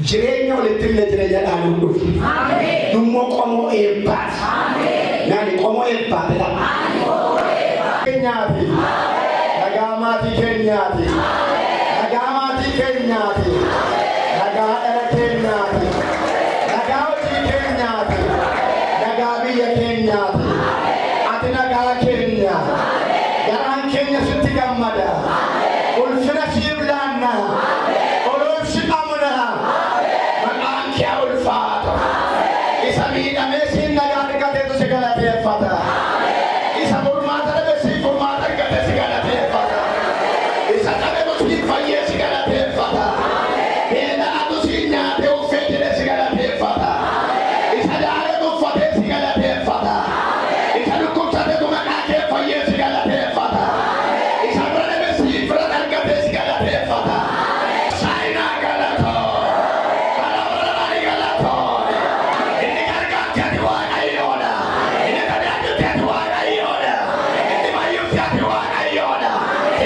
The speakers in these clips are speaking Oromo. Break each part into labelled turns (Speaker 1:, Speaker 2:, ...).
Speaker 1: Jirenya walittille jireenya dhaanuu dhufi. Dhummoo qomoo eebbaati. Nyaani qomoo eebbaatidha. Keenyaati. Nagaa maatii keenyaati. Nagaa maatii keenyaati. Nagaa dhala keenyaati. Nagaa hojii keenyaati. Nagaa biyya keenyaati. Ati nagaa keenya. Garaan keenya sitti gammada. Ulfina siif laanna. Oloomsi amuna. Maqaan kee ulfaata. Isa miidhamee siin nagaa argateetu si galateeffata. Isa furmaata dhabe si furmaata argate si galateeffata. Isa dhabe si fayyee si galateeffata. Beela atu si nyaate uffee jedhe si galateeffata. Isa daare uffatee si galateeffata. Isa dhukkubsate maqaa kee fayyee si galateeffata. Isa bira dhabe si bira argate si galateeffata. Saayinaa galatoo. Kalabarabari galatoo. Inni gargaarti ati waaqayyoodha. Inni tajaajilti ati waaqayyoodha. Inni mayyuuti ati waaqayyoodha.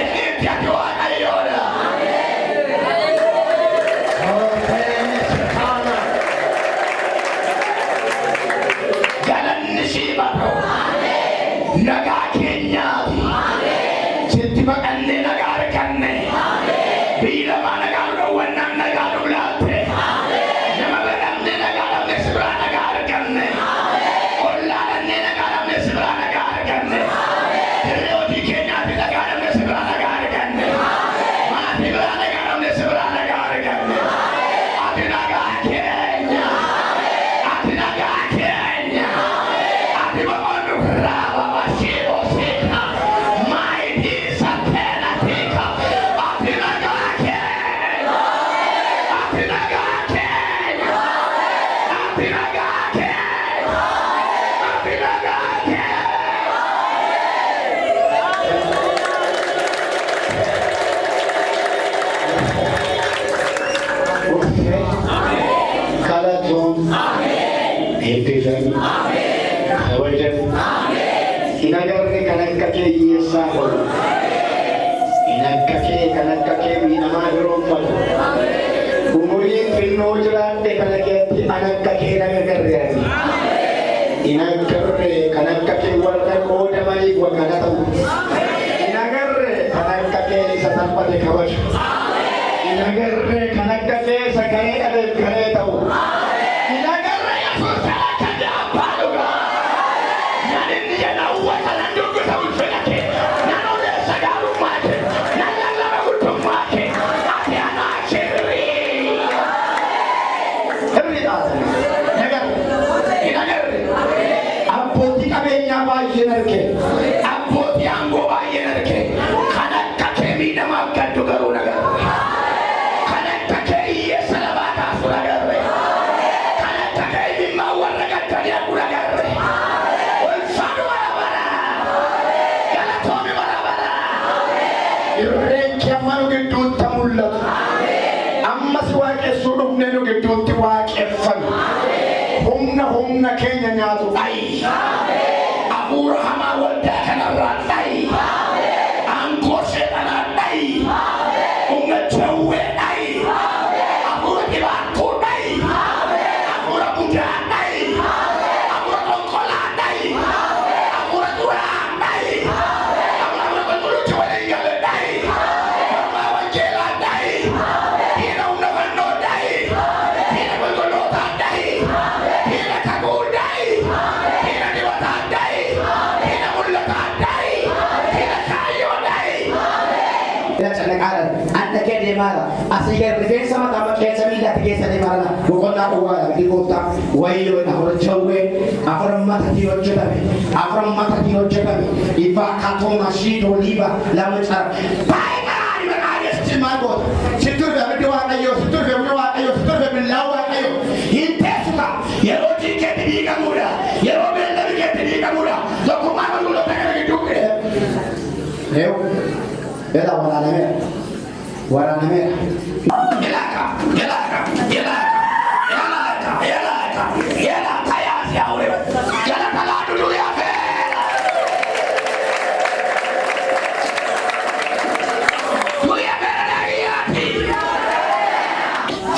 Speaker 1: Inni itti ati waaqayyoodha. Galanni siif haa ta'u. Nagaa keenyaati. Sitti baqannee nagaa arganne. Biyyi lamaa nagaa nu dhowwannaan nagaa nu laatte. Nama badhamne nagaa dhabne si biraa nagaa arganne. Ollaa dhannee nagaa dhabne si biraa nagaa arganne. Hirree hojii keenyaati nagaa dhabne si biraa nagaa arganne. Maatii biraa nagaa dhabne si biraa nagaa arganne. Ati nagaa keenya. Ati nagaa keenya. Ati boqonnu raaba bashiiroo seeka. Maayitii satteena teeka. Ati nagaa keenya. Ati nagaa keenya. Ati nagaa keenya. Ati nagaa keenya. Kalatoon. Eebbisan. Kabajan. Hin agarre kan akka kee hiyyeessaa oolu. Hin akka kee kan akka kee miidhamaa biroonfatu. Umuriin xinnoo jiraadhe kana keetti an akka kee hin agarre ati. Hin agarre kan akka kee warra qoodamanii wagana ta'u. Hin agarre kan akka kee isa salphate kabaju. Hin agarre kan akka kee sagalee dhabeef garee ta'u. Hin agarre Yesuus kan akka jaabbaa dhugaa. Naan inni jedha uwwata nan dubbisa ulfina kee. Nan odeessa gaarummaa kee. Nan lallaba guddummaa kee. Ati anaa sirrii. Hirriidhaas. Hin agarre. Abbootii qabeenyaa baay'een arge. Abbootii aangoo baay'een arge. Kan akka kee miidhamaaf gaddu garuu nagarre. Kan akka kee hiyyeessa lafaa kaasu nagarre. Kan akka kee imimmaa warra gaddanii arguu nagarre. Ulfaatu barabara. Galatoomni barabara. Irreechi amma nu gidduutti mul'atu. Ammas waaqessuu dhufne nu gidduutti waaqeffannu. Humna keenya nyaatu dhayi. Hafuura hamaa waldaa kanarraa dhayi. Aangoo seexanaa dhayi. Humna jawwee dhayi. Hafuura dhibaattuu dhayi. Hafuura budaa dhayi. Hafuura konkolaa dhayi. Hafuura duraa dhayi. Hafuura qulqulluutti waliin gale dhayi. Mormaa wangeelaa dhayi. Dhiira humna fannoo dhayi. Dhiira qulqullootaa dhayi. Dhiira kakuu dhayi. Dhiira dibataa dhayi. Dhiira mul'ataa dhayi. Dhiira kaayyoo dhayi.
Speaker 2: Ila calaqaadhaan adda kee deemaadha. Asii gadi rifeensa mataa keessa miilatti keessa deemaadha. Boqonnaa duwwaadha dhiqoota wayyoo afur jawwee afur matatii hojjetame afur matatii hojjetame ifaa katooma shiitoo liiba lama cara. Baay'ee garaani maqaa yesuusi maal goota? Siturfe abiddi waaqayyoo siturfe humna waaqayyoo siturfe billaa waaqayyoo hin teessuta yeroo jiikeetti dhiigamuudha yeroo beellabi keetti dhiigamuudha tokkummaa qulqulloota kana gidduu qidhe. Ela waraanameera. Yelaka. Yelaka yaasi haure. Yelaka laa dudu yaafeera. Dudu yaafeera dhagiyaati.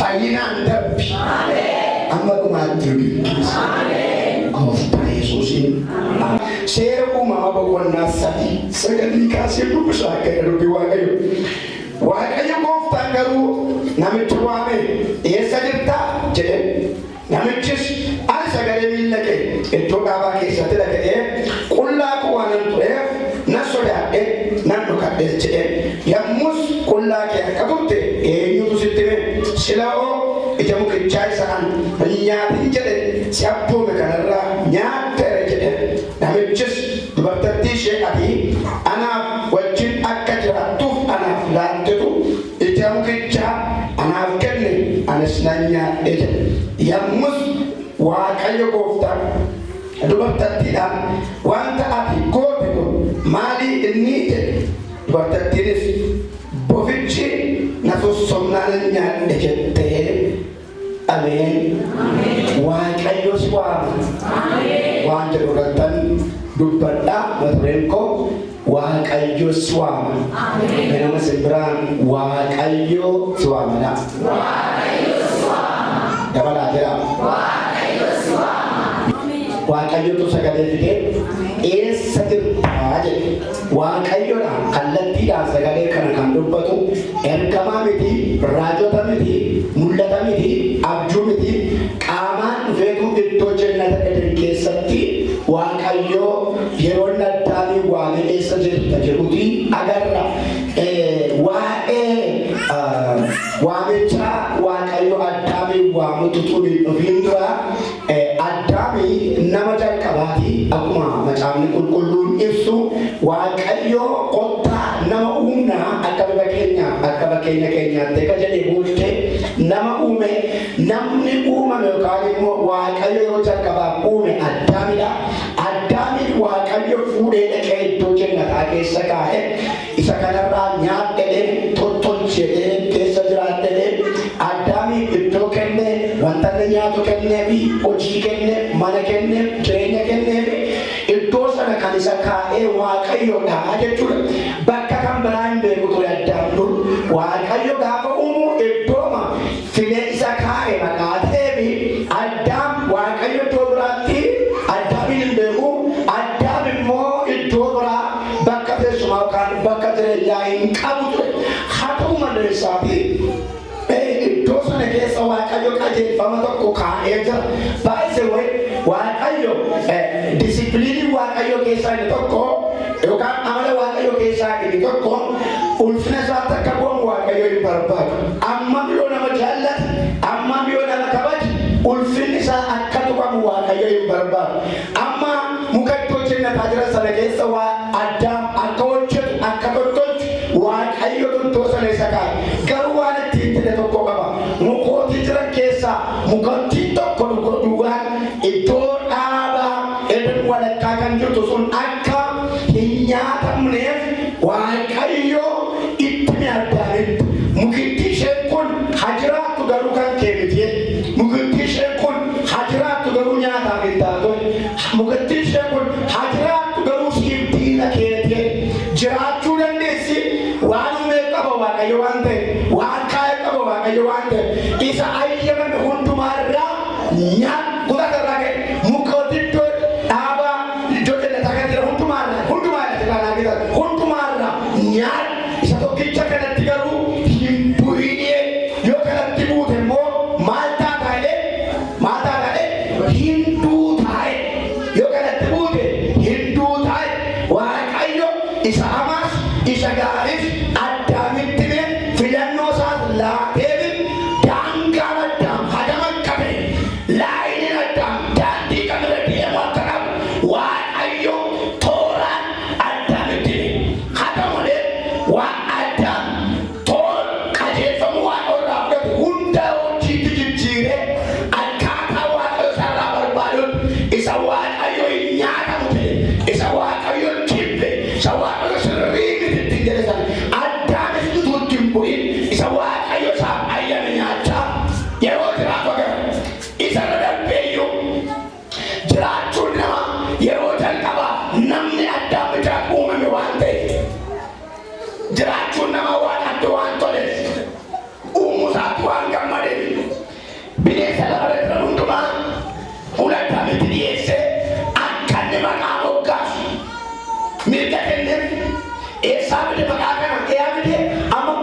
Speaker 2: Fayyinaan darbe.
Speaker 1: amma dhumaatti gooftaa Yesuusiin. Seera uumama boqonnaa 3 sagalii kaasee dubbisaa akka dubbi Waaqayyo. Waaqayyo gooftaan garuu namicha waame eessa jirta jedhe. Namichis ani sagalee miilla kee iddoo dhaabaa keessatti dhaga'ee qullaa koo waanan tureef na sodaadhe nan dhokadhes jedhe. Yommus qullaa kee akka turte eenyutu sitti hime? Sila'oo ija mukichaa isaan hin nyaatin jedhe si abboome kanarraa nyaatteera jedhe. Namichis dubartittii ishee ati anaaf wajjin akka jiraattuuf anaaf laattetu ija mukichaa anaaf kenne anis nan nyaadhe jedhe. Yommus Waaqayyo gooftaan dubartittiidhaan wanta ati goote kun maali inni jedhe. Dubartittiinis bofichi na sossomnaan nyaadhe jettee. Ameen. Waaqayyo si waama. Waan jedhu irrattan dubbadhaa mata dureen koo Waaqayyo si waama. Nama simbiraan Waaqayyo si waamana. Dabalaa jira. Waaqayyotu sagalee fidee eessa jirtaa jedhe. Waaqayyoodhaan kallattiidhaan sagalee kana kan dubbatu ergamaa miti, raajota miti, mul'ata miti, abjuu miti, qaamaan dhufeetu iddoo jannata Eden keessatti Waaqayyo yeroo Addaamiin waame eessa jirta jedhuti agarra. Waa'ee waamichaa Waaqayyo Addaamiin waamutu tuni dhufiin dura Addaamii nama jalqabaati akkuma macaafni qulqulluun ibsu Waaqayyo qottaa nama uumnaa akka bakkeenya keenyaatti akka jedhee bulche nama uume. Namni uumame yookaan immoo Waaqayyo yeroo jalqabaaf uume Addaamidha. Addaamiin Waaqayyo fuudhee dhaqee iddoo jannataa keessa kaa'e isa kanarraa nyaadhee tottolchee keessa jiraadhee Addaamiif iddoo kenne wanta inni nyaatu kenneefi hojii kenne mana kenne jireenya kenneefi iddoo sana kan isa kaa'ee Waaqayyoodha jechuudha. Bakka kan biraa hin beeku ture Addaam dur. Waaqayyo gaafa uumu iddooma filee isa kaa'e maqaa ta'eefi Addaam Waaqayyo iddoo biraatti Addaamin hin beeku. Addaam immoo iddoo biraa bakka teessumaa yookaan bakka jireenyaa hin qabu ture. Haa ta'u malee iddoo sana keessa Waaqayyo qajeelfama tokko kaa'ee jira. Baay'ee Waaqayyo disipliinii Waaqayyo keessaa inni tokko yookaan amala Waaqayyo keessaa inni tokko ulfina isaatti akka bu'amu Waaqayyo hin barbaadu. Amma yoo nama jaallatu, amma yoo nama kabaju, ulfinni isaa akka tuqamu Waaqayyo hin barbaadu. Amma muka iddoo jannataa jiran sana keessa Addaam akka hojjetu akka tottolchu Waaqayyo iddoo sana isa kaa'e. Garuu waan ittiin jedhe tokko qaba. Mukootii jiran keessaa mukattii tokko duwwaan iddoo dhaabaa Eden walakkaa kan jirtu sun akka hin nyaatamneef Waaqayyo itti mi'aaddaanitti. Mukittii isheen kun haa jiraattu garuu kan kee miti. Mukittii isheen kun haa jiraattu garuu nyaataaf hin taatu. Mukittii isheen kun haa jiraattu garuu siif diina keeti. Jiraachuu dandeessi waan uumee qaba Waaqayyo waan ta'e, waan kaa'e qaba Waaqayyo waan ta'e, isa ayyamame hundumaarraa nyaata kutatarraa ga'e mukootii iddoo dhaabaa iddoo jannataa kan jira hundumaarraa nyaata isa tokkicha kanatti garuu hin bu'inee yoo kanatti buute immoo maal taataa'e hinduu taa'e yoo kanatti buute hinduu taa'e. Waaqayyo isa hamaas isa gaariif Addaamitti filannoo isaas laateef daangaan Addaam hadama qabe laayiniin Addaam daandii qabeera deemu akka qabu Waaqayyo tooraan Addaamitti haata malee waan Addaam toora qajeelfamu waan irraa fudhatu hunda hojiitti jijjiiree akkaataa Waaqayyo isaarraa barbaaduun isa Waaqayyo hin nyaatamu ta'e isa Waaqayyo jibbe isa Waaqayyo sirrii miti jedhe sana Addaamis utuu hin bu'in isa Waaqayyo isaaf ayyame nyaachaa yeroo jiraatu agarra. Isa irra darbeeyyuu jiraachuun nama yeroo jalqabaa namni Addaam irraa uumame waan ta'eef jiraachuun nama waan adda waan toleef uumuu isaatti waan gammadeef bineensa lafa irra hundumaa
Speaker 2: Eyaabide maqaa kana eyaabide amma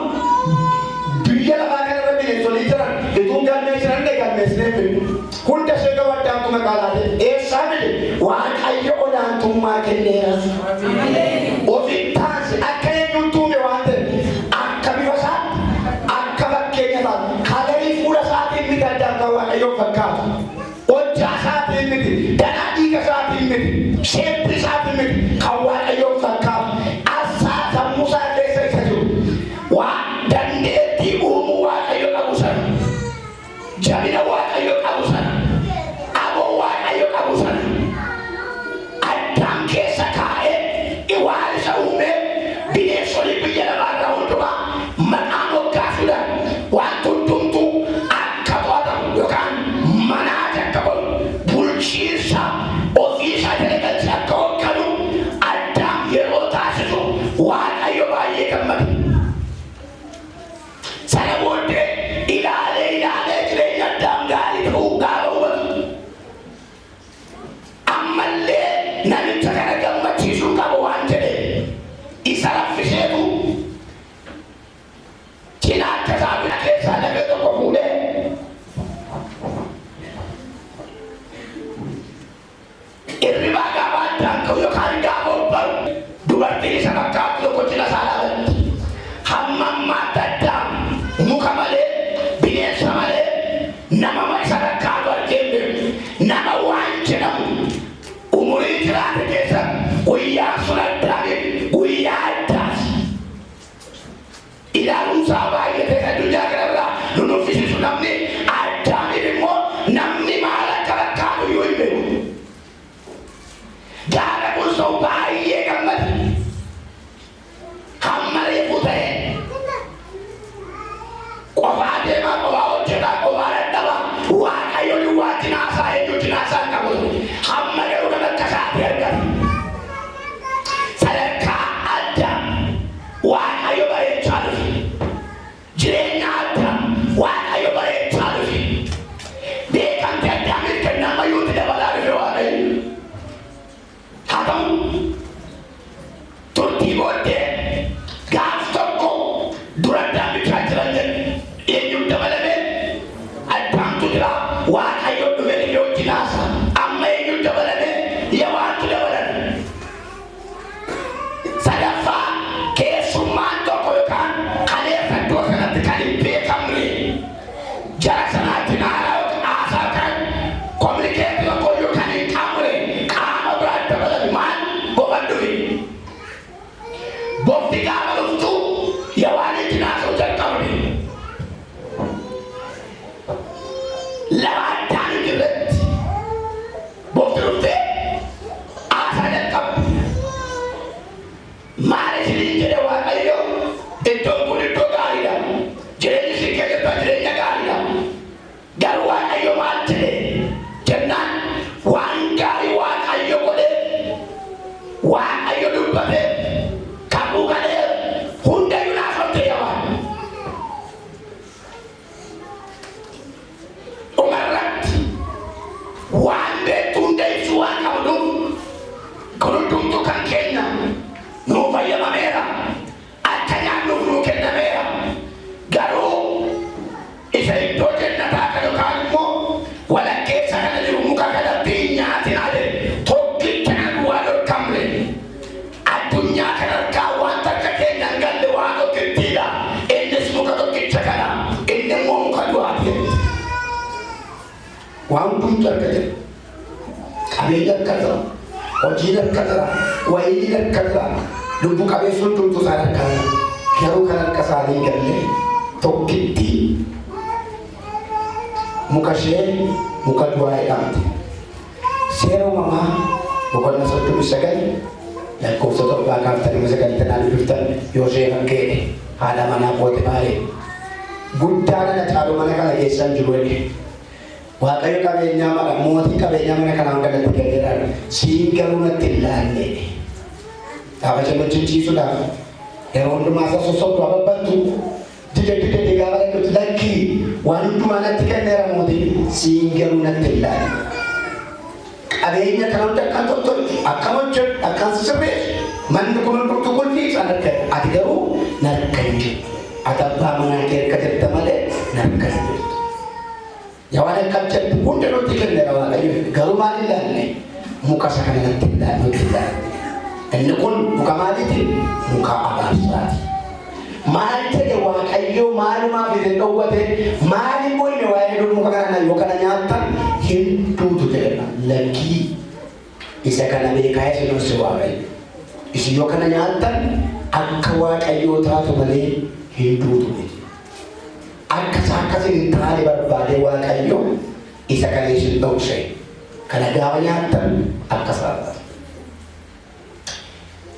Speaker 2: biyya lafaa kana irra bineensonni jiran ituun galmeessinan illee galmeessinee fidnu hunda ishee gabaddaan kuma qaalaate eessaabide waaqayyo olaantummaa kenneera ofii taansi akka eenyuun tuume waan ta'e akka bifa isaatti akka fakkeenya isaatti kalerii fuula isaatiin miti addaan kan waaqayyoon fakkaatu hojjaa isaatiin miti danaa dhiiga isaatiin miti sheeppi isaatiin miti kan waaqayyoon fakkaatu assaa sammuu isaa keessa isa jiru waan dandeettii uumuu waaqayyo qabu sana jabina waaqayyo qabu sana aboo waaqayyo qabu sana addaan keessa kaa'ee iwaan isa uume bineensonni biyya lafaarraa hundumaa maqaa moggaasuudhaan waan hundumtu akka to'atamu yookaan manaati akka godhu bulchiinsa ofii isaa dalagalchi akka hogganu addaan yeroo taasisu waaqayyo baay'ee gammade. Sana booddee ilaalee jireenya addaan gaarii ta'uu gaafa hubatu ammallee namicha kana gammachiisuu qabu waan jedhe isa raffiseetu cinaa akka saamina keessaa dhabee tokko fuudhee irribaa gaafa addaan ka'u yookaan gaafa obbaru dubartiin isa fakkaatu tokko cina isaa dhaabatti hamma ammaatti addaan muka malee bineensa malee nama isa fakkaatu argee nama waan jedhamu umurii jiraate keessa guyyaa sun addaame guyyaa addaas ilaalumsaa baay'atee addunyaa kanarraa nu nuffisiisu namni addaame immoo namni maal akka fakkaatu yoo hin beeku gaara kun soo baay'ee gammade hamma reefu ta'e qofaa deemaa qofaa hojjetaa qofaa dadhabaa waaqayyo duwwaa jinaasaa eenyu jinaasaa qabu hamma garuu nama akka isaatti argatu sadarkaa addaa waaqayyo bareechaa dhufe jireenya addaa waaqayyo bareechaa dhufe beekamtii addaa mirkannaa mayyuutti dabalaa dhufe waaqayyo haa ta'u turtii booddee gaaf tokko dura addaan bichaa jiran jedhe eenyuun dabalame addaantu jira waaqayyo dhufe dhiyoo jinaasa amma eenyuun dabalame yawaantu dabalame sadaffaa keessummaan tokko yookaan kaleessa iddoo sanatti kan hin beekamne jara sanaatti haasaa kan kominikeetii tokko yookaan hin qaamne qaama biraa dabalame maal boban dhufe bofti gaafa dhuftu yawaanii jinaasoo jalqabne lama addaan hin jirretti bofti dhufte haasaa jalqabne maal isiniin jedhe waaqayyo iddoon kun iddoo gaariidha jireenyi isin keessattuu jireenya gaariidha garuu waaqayyo maal jedhe jennaan waan gaarii waaqayyo godhe waaqayyo dubbate kakuu galee hundayyuu naasofte yawaan dhumarratti waan beektu hunda ibsuu waan qabduuf kun hundumtuu kan keenya nuu fayyadameera akka nyaannuuf nuu kennameera garuu isa iddoo jannataa kan yookaan immoo walakkeessa kana jiru muka kanatti hin nyaatinaa jedhe tokkicha kan waan dhorkamne addunyaa kanarraa waan takka keenya hin galle waan tokkittiidha innis muka tokkicha kana inni immoo muka du'aati waan hundumtu harka jira qabeenya harka jira hojii harka jira wayii harka jira lubbu qabeessu hundumtu isaan harka jira garuu kan harka isaanii galle tokkitti muka ishee muka du'aa jedhamte seera uumamaa boqonnaa 39 lakkoofsa 7 yoo ishee fakkeedhe haadha manaa koote baay'ee guddaa kana caalu mana kana keessan jiru jedhe waaqayyo qabeenyaa mana mootii qabeenyaa mana kanaan galatti kenneedhaan siin garuu natti hin laanne gaafa shammachisiisuudhaaf yeroo hundumaa isa sossobdu ababbattu dide gaafa dhaqqutti lakkii waan hundumaa natti kenneera mootiin siin garuu natti hin laanne qabeenya kana hunda akkan tottolchu akkan hojjedhu akkan sirreessu Man kun kulli sanarka adigaru narkanji ataba manake kajarta male narkanji yawane kapchat kunde no tikenne rawa ayu garu malillahi muka sakana tinda no tinda en kun muka maliti muka abasat malte de wa kayyo maluma bi de dowate mali moy ne waye do muka kana yo kana nyata hindu to de laki isa kana be kayse no suwabe isi yo kana nyata akwa kayyo ta to male hindu to de akasa intale barbade wa kayyo isa kana isi dowse kana gawa nyata akasa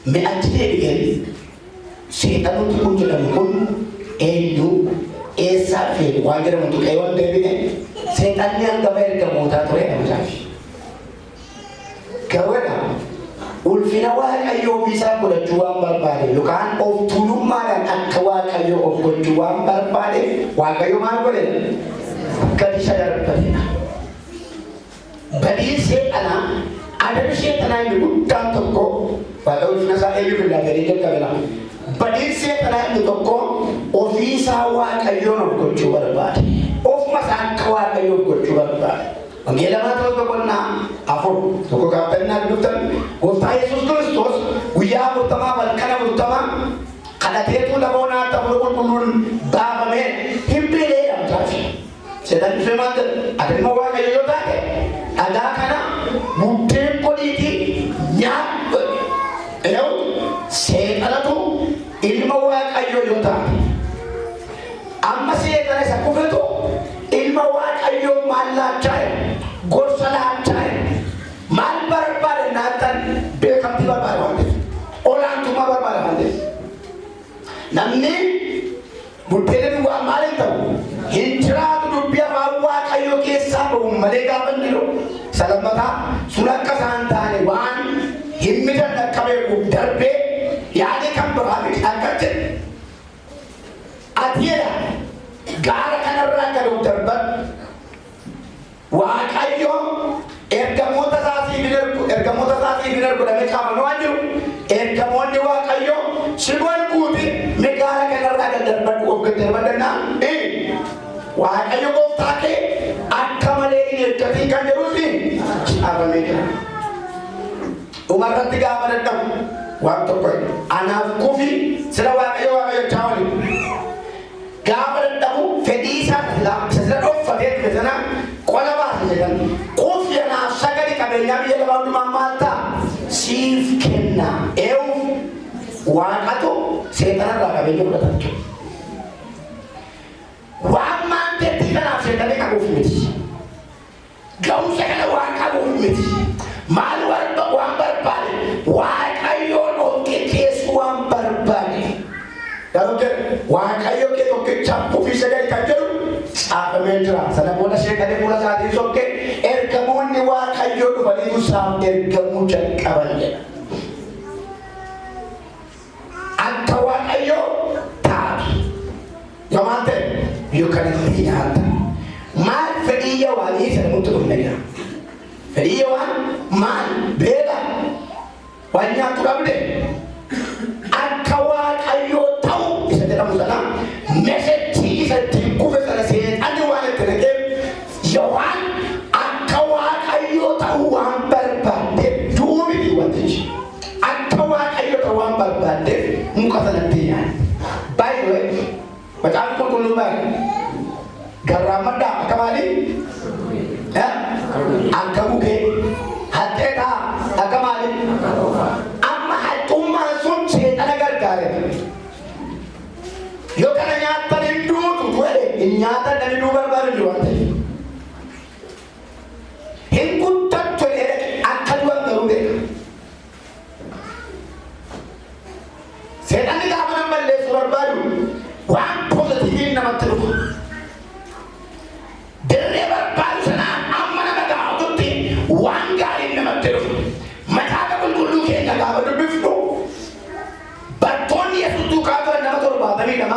Speaker 2: me atide bigen setan untuk kunjungan kun elu esa fe wajar untuk ewan debine setan yang gawer kamu tak boleh kamu jadi gawerna ulfina wa kayo bisa kuda juang berbalik lukan of tulum maran akwa kayo of juang berbalik wa kayo mana boleh kadi sadar padina badi setana ada setana yang bukan toko pada ulfina sa elu bila dari kabela badi setana yang toko ofisa wa kayo of juang berbalik of masa akwa kayo of juang berbalik Angela matro to konna afur to ko kapenna dutan Gusta Yesus Kristus uya utama balkana utama kada tetu labona tabul kulun ba me himpile amtafi sedan femat adem wa kayo yota ke ada kana mutte politi nya elo sedan tu ilmu wa kayo yota amma sedan sa kufeto ilmu wa kayo malla chay Gorsala chay mal barbar natan bekam tiba barwande orang cuma barbar hande namni butere wa male tahu hijra tu rupiah bawa kayo kesa bu mereka bandiro salamata suraka santane wan himmita nakabe ku darbe yaade kam barabi akatte atiera gara kanarra kadu darbat wa kayo ergamota sasi binar ko dame chama no anju ergamonde wa kayo sigol kuti megara kanarra ka darbat ko darbatna wa kayo ko take akamale ini kati kan jerusi apa media umar ketiga pada waktu ko anak kufi sila wa kayo tawali gabar tahu fedisa la sila do fadet bezana kola ba sedan kufi na sagari kabenya bi la ba mata sif kenna eu wa kato setan la kabenya ko tanto wa man de tina sedan ka kufi meti gaw segala wa ka kufi meti mal war ba wa barbale wa kayo no ke kesu wa barbale kalau ke wa kayo ke to ke chapu fisega kajeru apa menjera sana bola sekali bola saat itu ke kamu ni wa kayo to bali usam kamu jakaballe atawa kayo ta yamante yo kana tiya mal fediya wa ni sana mutu kunega fediya wa mal bela banyak tukabde akawa kayo tau isa dalam salam message isa tinku besar se ande wala tereke yawan akawa kayo tau ambar bande dumi diwati akawa kayo tau ambar bande muka sanatian by the way macam pun kulumai garamada akamali angkamu ke hateta akamali amma hatuma sun se tanagar kare yo kana nyata nindu tuwele nyata dari du barbar duwate hinku tatwele akal wan garude setan ni gamana malle surar baru wan positive na matru derre barbar sana amma na ga adutti wan gari na matru mata ga bululu ke ga ga du bifto batoni yesu tu ka ga na matru ba dali na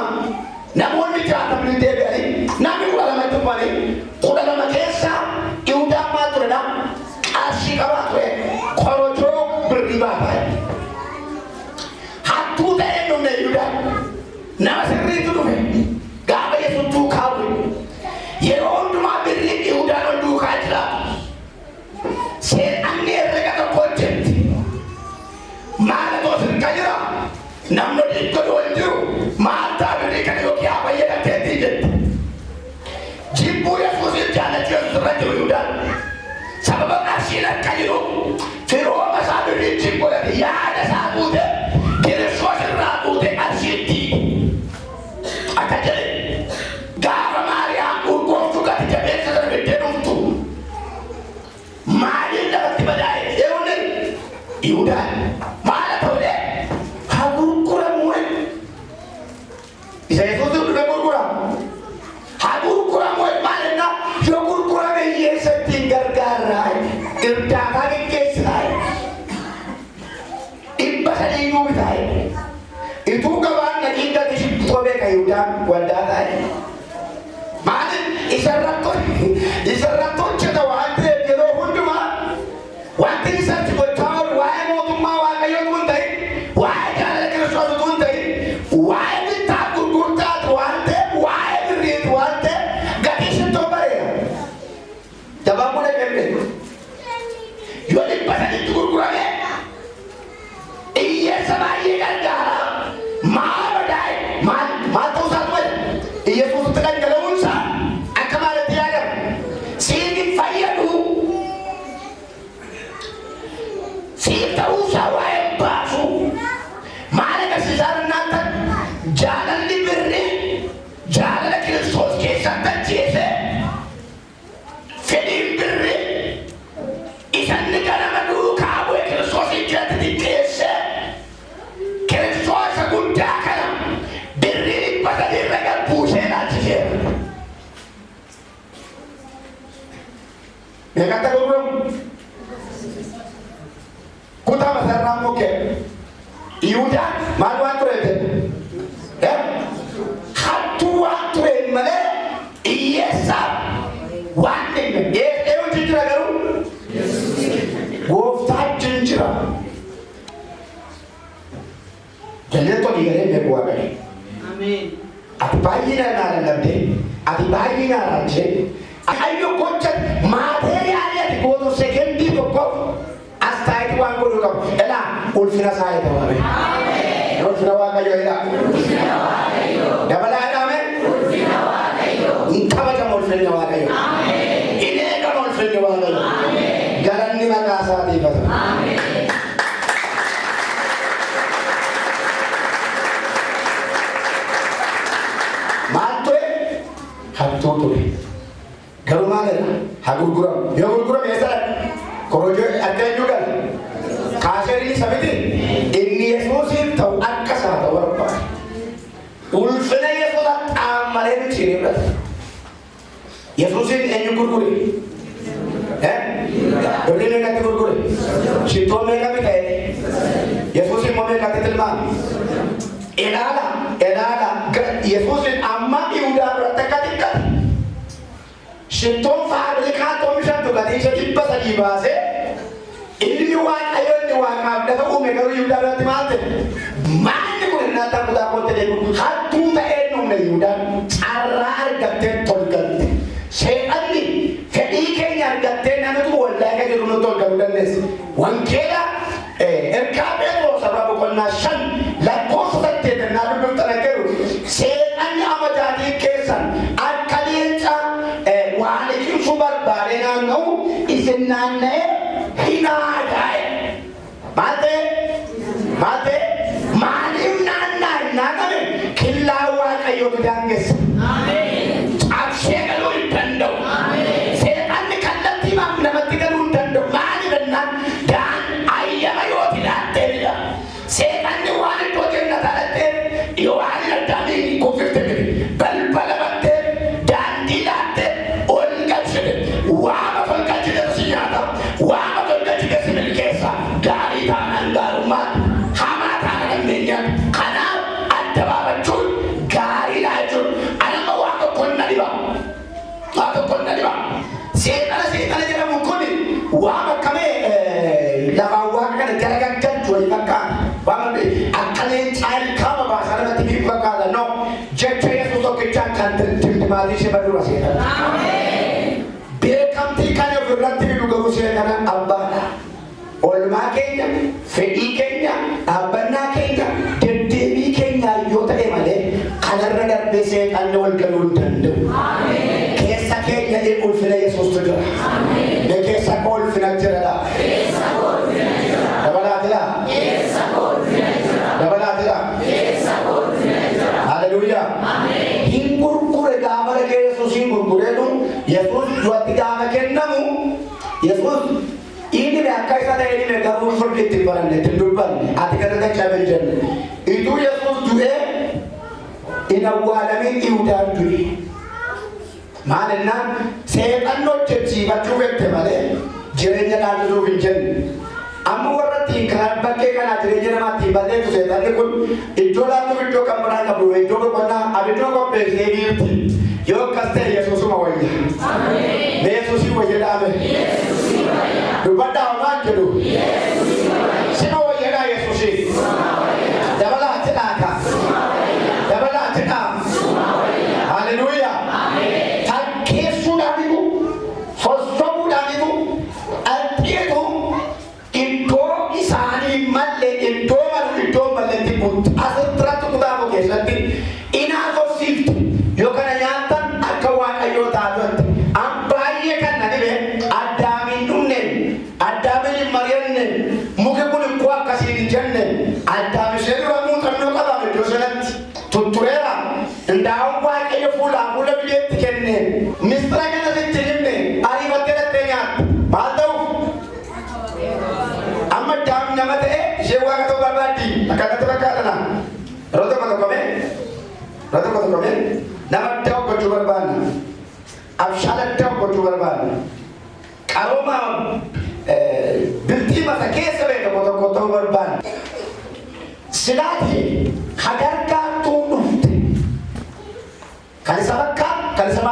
Speaker 2: namun bicara tentang DBI, nabi ulama itu mana? Ulama makesa, iudah matur dah, asik apa tu? Kalau jorok beribadah, nama sirriitu dhufe gaafa Yesuus duukaa bu'e yeroo hundumaa birrii Yihuudaan ol duukaa jira. Seexanni herrega tokko hojjetti maal otoo sirka jira namni dhiibbaa wal jiru maaltaa birrii kana yookiin haa fayyadamteetii jetti. Jibbuu Yesuusiif jaalachuu Yesuus irra jiru Yihuudaan sababa qarshiin akka jiru firooma isaa birrii jibboodhaan yaada isaa guute Kiristoos irraa guute qarshiitti akka jedhe gaafa Maariyaam urgooftuu gati jabeessa sana biddee dhuftu maaliin lafatti badaa'e eewne Yihuudaan maala ta'uudhe haa gurguramu isa Yesuus dhufe gurguramu haa gurguramu maalinna yoo gurgurame hiyyeessa ittiin gargaarraa irdaataa geggeessaa dhibba sadii nuu bitaa'e ituu gabaan naqiin gati shittoo beeka Yihuudaan waldaa ta'e maalin isarratti hojjeta waan ta'eef yeroo hundumaa wanti isatti gochaa oolu waa'ee mootummaa Waaqayyoo tun ta'e waa'ee jaalala Kiristoos tun ta'e waa'ee bittaa gurgurtaati waan ta'eef waa'ee birriiti waan ta'eef gatii shittoo bareeda dabaan muna kenne yoo dhibba sadiitti gurgurame hiyyeessa baay'ee gargaara maal badaa'e maal ta'uu isaatu malee Yesuusitti dhangala'uunsaa akka maalitti yaadamu siif fayyadu siif ta'uusaa waa'ee baasu maal agarsiisaa dannaattan jaalalli birrii jaalala Kiristoos keessatti ajjeese fedhiin birrii isanni ganama duukaa bu'e Kiristoos ijjatti xiqqeesse Kiristoos guddaa kana birrii dhibba sadii irra galbuusee laalchiseera. Meeqatti gurguramu? Kutaa masarraa mukkee Yihuudaan maal waan tureef hattuu waan tureef malee hiyyeessaaf waan dhimme eeyyuu jijjiira garuu gooftaa jijjiira. Jalleettoo dhiigalee beeku Waaqayyo. Ati baay'inaan lallabdee ati baay'inaan raajee Waaqayyo gocha maateeriyaalii ati gootu sekendii tokkoof as taayitii waan godhuu qabu. Elaa ulfina isaa eegamame. Ulfina Waaqayyoo elaa. Dabalaa dhaame. Hin kabajamu ulfinni Waaqayyoo. Hin eegamu ulfinni Waaqayyoo. Galanni maqaa isaatiif haa ta'u. Maal ture? Hattuu ture. Garuu maalidha? Haa gurguramu. Yoo gurgurame eessadha? Korojoo akka eenyu gala? Kaasheerii isa miti? Inni Yesuusiif ta'u akka isaa ta'u barbaada. Ulfina Yesuusa xaammalee miti hin himlata. Yesuusiin eenyu gurgure? Birrii meeqatti gurgure? Shittoo meeqa bita'e? Yesuusiin moo meeqatti tilmaame? Ilaala Yesuusin amma Yihuudaan irratti akka xiqqate shittoon faabrikaatti oomishamtu gatii isa dhibba sadii baasee ilmi Waaqayyoo inni Waaqaaf lafa uume garuu Yihuudaan irratti maal ta'e maalli kun inni akka kutaa kootti deemu hattuu ta'ee dhumne Yihuudaan carraa argattee tolgatte seexanni fedhii keenya argattee namatu wallaa akka jiru nutti tolgaluu dandeesse wangeela ergaa Phexros irraa boqonnaa 5 lakkoofsa 8 naa dubbiftan agarru seexanni amadaatii keessan akka leenca waan ibsu barbaade naanna'u isin naanna'ee hinaadhaa'e maaliif naanna'e killaa Waaqayyootu daangessa cabsee galuu hin danda'u seexanni kallattii namatti galuu hin danda'u maaliif jennaan ayyama yoo filaattee seexanni waan iddoo jannataa dhattee yoo waan addaamiin kuffifte miti balbala battee daandii laattee ol galchite waama tolgalchite si nyaata waama tolgalchite si milkeessa gaarii taanaan gaarummaa hamaa taanaan hin nyaatu kanaaf adda baafachuun gaarii laachuun anama waaqa maatii ishee baduu seetan. Beekamtii kan ofirratti fidu garuu seetan abbaadha. Oolmaa keenya, fedhii keenya, dhaabbannaa keenya, deddeebii keenya yoo ta'e malee kanarra darbee seetan wal galuu hin danda'u. Keessa keenya ulfina Yesuustu jira. Keessa koo ulfina jira. Dabalaatira. Dabalaatira. Haleluuyaa. Hin gurgure gaafa dhaqee Yesuus hin gurgureetu Yesuus du'atti gaafa kennamu Yesuus inni akka isa ta'e inni garuu furdii itti baranne itti dubbanne ati kana dachabee jenne ituu Yesuus du'ee hin awwaalamin Yihuudaan du'e. Maalennaan seexan hojjechiifachuu fedhe malee jireenya dhaabisuuf hin jenne. Amma warra kan bakkee kanaa jireenya namaatti balleessu seexanni kun iddoo laatuuf iddoo kan biraa qabu iddoo boqonnaa abiddoo qopheessee dhiirti yoo akkas ta'e Yesuusuma wayya. Yesuusii wayya dhaame. Dubbadhaa maal jedhu? Sima wayyadhaa Yesuusii. Dabalaatti dhaaka. Dabalaatti dhaam. Haleluuyaa. Takkeessuudhaanitu sossobuudhaanitu addeetu iddoo isaanii malee iddoo malleetti asirratti kutaafuu keessatti inaasofsiiftu yoo kana nyaatan akka waaqayyoo taatutti baay'ee kan na dhibe Addaamiin dhumne Addaamiin hin mari'anne muki kun ikkoo akkasiin hin jenne Addaam ishee dura muuxannoo qabaame iddoo sanatti tuttureera ndaa'uun waaqayyo fuula bideetti kenne mistira kana sitti himne ariifattee dhattee nyaatta maal ta'uuf amma Addaam nama ta'e ishee waaqa ta'uu barbaaddi akkanatti fakkaatana yeroo tokko tokkome nama addaa gochuu barbaadna abshaala addaa gochuu barbaadna qarooma biltii mata keessa ba'e tokko ta'uu barbaadna silaati hagargaartuu dhufte kan isa bakka kan isa